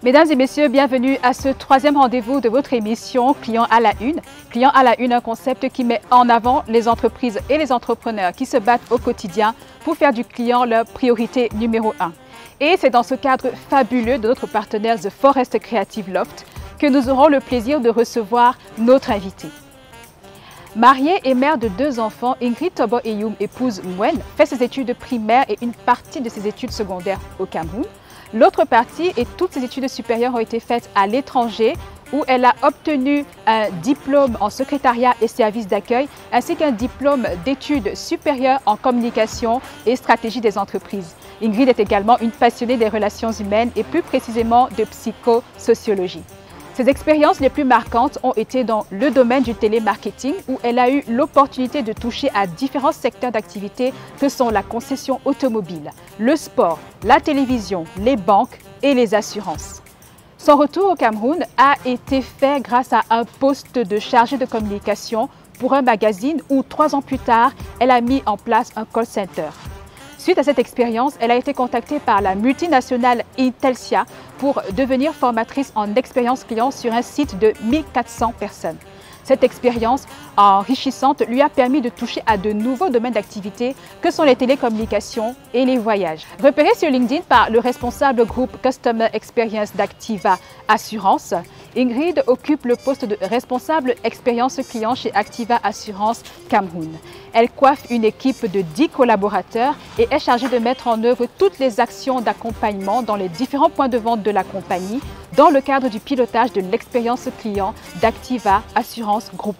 Mesdames et messieurs, bienvenue à ce troisième rendez-vous de votre émission Client à la Une. Client à la Une, un concept qui met en avant les entreprises et les entrepreneurs qui se battent au quotidien pour faire du client leur priorité numéro 1. Et c'est dans ce cadre fabuleux de notre partenaire The Forest Creative Loft que nous aurons le plaisir de recevoir notre invité. Mariée et mère de 2 enfants, Ingrid Tobo Eyum, épouse Mwen, fait ses études primaires et une partie de ses études secondaires au Cameroun. L'autre partie et toutes ses études supérieures ont été faites à l'étranger où elle a obtenu un diplôme en secrétariat et services d'accueil ainsi qu'un diplôme d'études supérieures en communication et stratégie des entreprises. Ingrid est également une passionnée des relations humaines et plus précisément de psychosociologie. Ses expériences les plus marquantes ont été dans le domaine du télémarketing où elle a eu l'opportunité de toucher à différents secteurs d'activité que sont la concession automobile, le sport, la télévision, les banques et les assurances. Son retour au Cameroun a été fait grâce à un poste de chargée de communication pour un magazine où 3 ans plus tard, elle a mis en place un call center. Suite à cette expérience, elle a été contactée par la multinationale Intelsia pour devenir formatrice en expérience client sur un site de 1400 personnes. Cette expérience enrichissante lui a permis de toucher à de nouveaux domaines d'activité que sont les télécommunications et les voyages. Repérée sur LinkedIn par le responsable groupe Customer Experience d'Activa Assurance, Ingrid occupe le poste de responsable expérience client chez Activa Assurance Cameroun. Elle coiffe une équipe de 10 collaborateurs et est chargée de mettre en œuvre toutes les actions d'accompagnement dans les différents points de vente de la compagnie dans le cadre du pilotage de l'expérience client d'Activa Assurance Group.